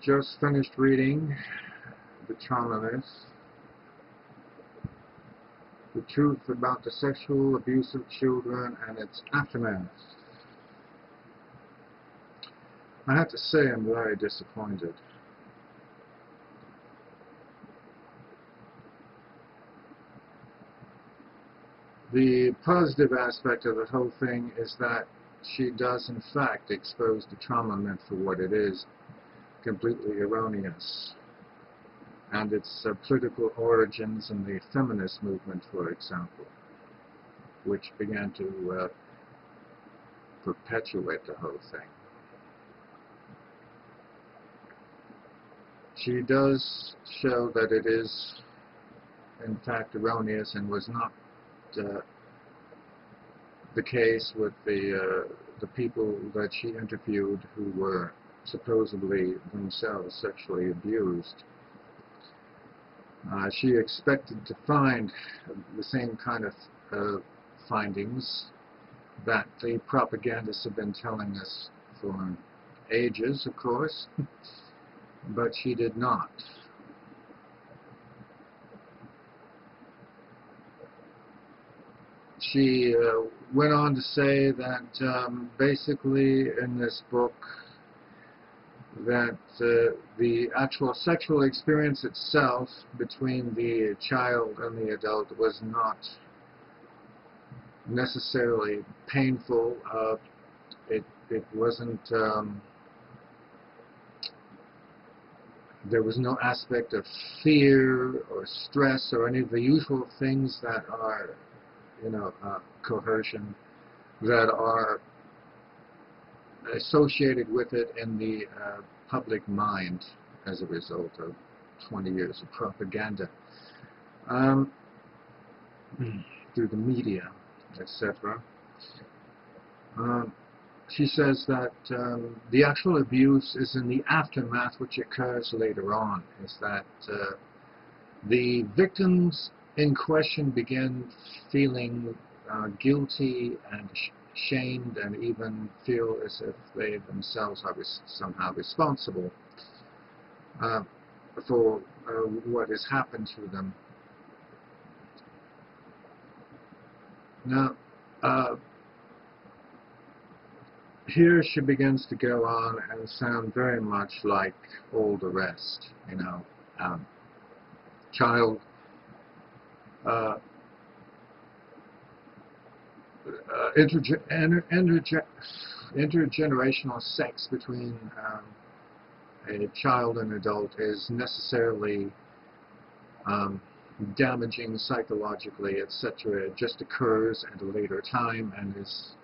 just finished reading The Trauma Myth, The Truth About the Sexual Abuse of Children and Its Aftermath. I have to say I'm very disappointed. The positive aspect of the whole thing is that she does in fact expose the trauma myth for what it is, completely erroneous, and its political origins in the feminist movement, for example, which began to perpetuate the whole thing. She does show that it is in fact erroneous and was not the case with the people that she interviewed who were supposedly themselves sexually abused. She expected to find the same kind of findings that the propagandists have been telling us for ages, of course, but she did not. She went on to say that basically in this book that the actual sexual experience itself between the child and the adult was not necessarily painful. It wasn't, there was no aspect of fear or stress or any of the usual things that are, coercion, that are associated with it in the public mind as a result of 20 years of propaganda through the media, etc. She says that the actual abuse is in the aftermath, which occurs later on, is that the victims in question begin feeling guilty and shamed and even feel as if they themselves are somehow responsible for what has happened to them. Now, here she begins to go on and sound very much like all the rest, child intergenerational sex between a child and adult is necessarily damaging psychologically, etc. It just occurs at a later time and is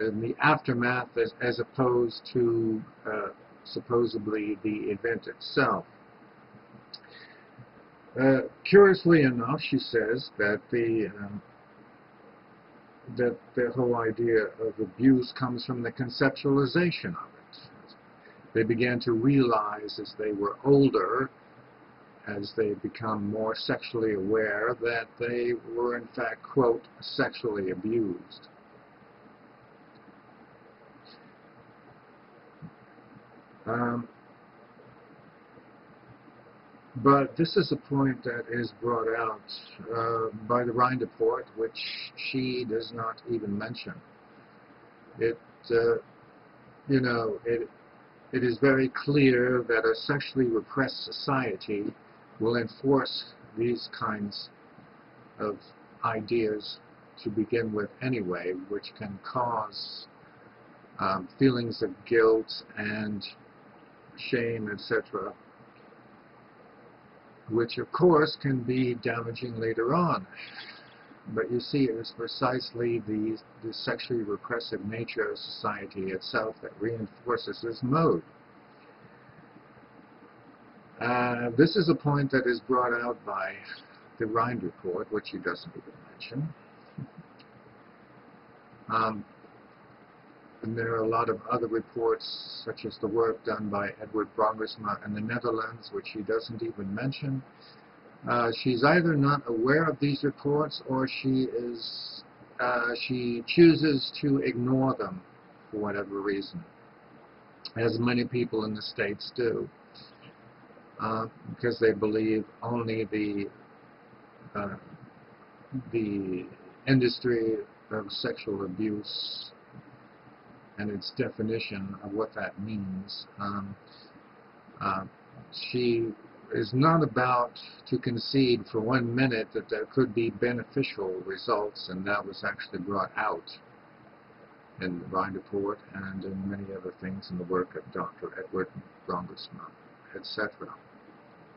in the aftermath as opposed to supposedly the event itself. Curiously enough, she says that the whole idea of abuse comes from the conceptualization of it. They began to realize as they were older, as they become more sexually aware, that they were in fact, quote, sexually abused. But this is a point that is brought out by the Rhine report, which she does not even mention. It is very clear that a sexually repressed society will enforce these kinds of ideas to begin with anyway, which can cause feelings of guilt and shame, etc., which of course can be damaging later on. But you see, it is precisely the sexually repressive nature of society itself that reinforces this mode. This is a point that is brought out by the Rhine report, which he doesn't even mention. And there are a lot of other reports, such as the work done by Edward Brongersma in the Netherlands, which he doesn't even mention. She's either not aware of these reports, or she chooses to ignore them for whatever reason, as many people in the States do. because they believe only the industry of sexual abuse and its definition of what that means. She is not about to concede for 1 minute that there could be beneficial results, and that was actually brought out in the Rhine Report and in many other things in the work of Dr. Edward Brongersma, etc.,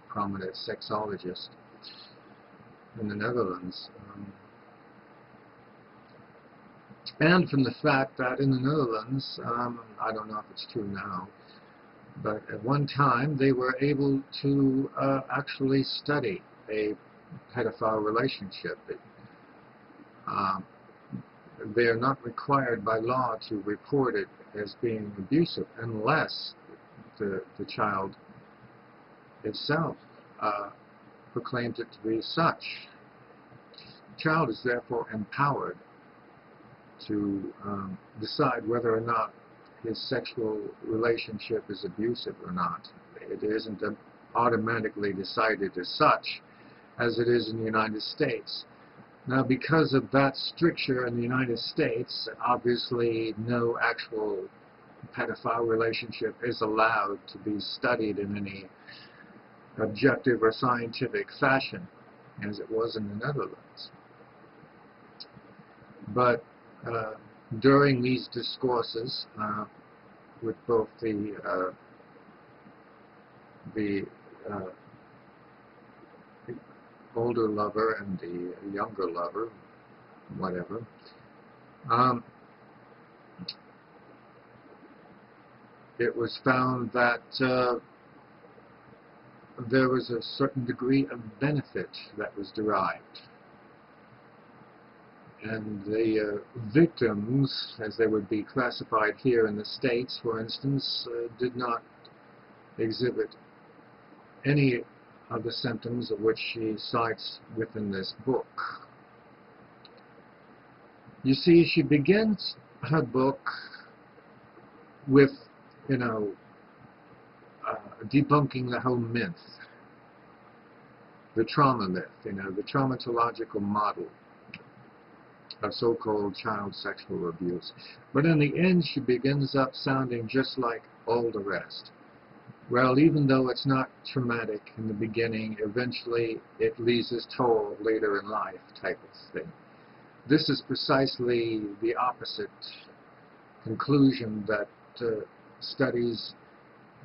prominent sexologist in the Netherlands. And from the fact that in the Netherlands, I don't know if it's true now, but at one time they were able to actually study a pedophile relationship. They're not required by law to report it as being abusive unless the child itself proclaims it to be such. The child is therefore empowered to decide whether or not his sexual relationship is abusive or not. It isn't automatically decided as such as it is in the United States. Now, because of that stricture in the United States, obviously no actual pedophile relationship is allowed to be studied in any objective or scientific fashion, as it was in the Netherlands. But during these discourses with both the older lover and the younger lover, whatever, it was found that there was a certain degree of benefit that was derived. And the victims, as they would be classified here in the States, for instance, did not exhibit any of the symptoms of which she cites within this book. You see, she begins her book with, debunking the whole myth, the trauma myth, the traumatological model of so-called child sexual abuse. But in the end, she begins up sounding just like all the rest. Well, even though it's not traumatic in the beginning, eventually it leaves its toll later in life type of thing. This is precisely the opposite conclusion that studies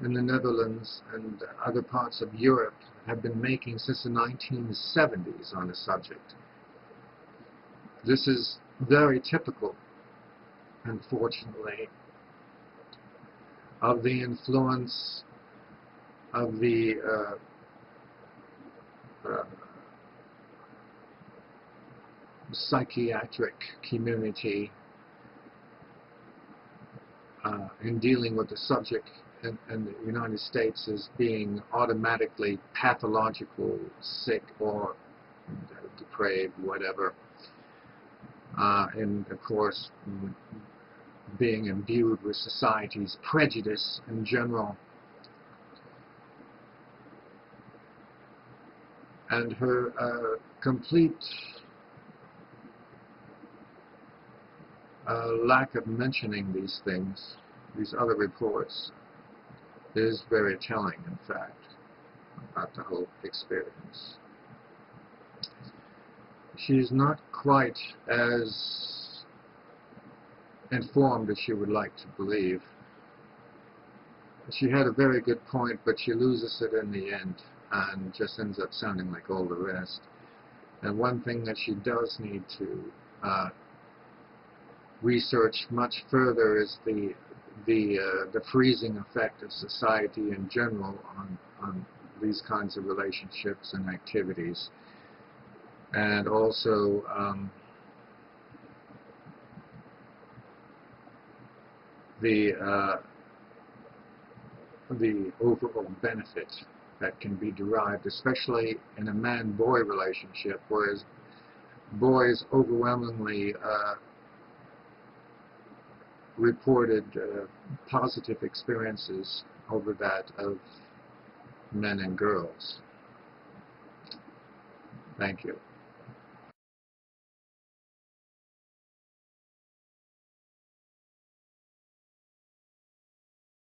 in the Netherlands and other parts of Europe have been making since the 1970s on the subject. This is very typical, unfortunately, of the influence of the psychiatric community in dealing with the subject in the United States as being automatically pathological, sick, or depraved, whatever. And of course, being imbued with society's prejudice in general. And her complete lack of mentioning these things, these other reports, is very telling, in fact, about the whole experience. She's not quite as informed as she would like to believe. She had a very good point, but she loses it in the end and just ends up sounding like all the rest. And one thing that she does need to research much further is the freezing effect of society in general on these kinds of relationships and activities. And also the overall benefit that can be derived, especially in a man-boy relationship, whereas boys overwhelmingly reported positive experiences over that of men and girls. Thank you.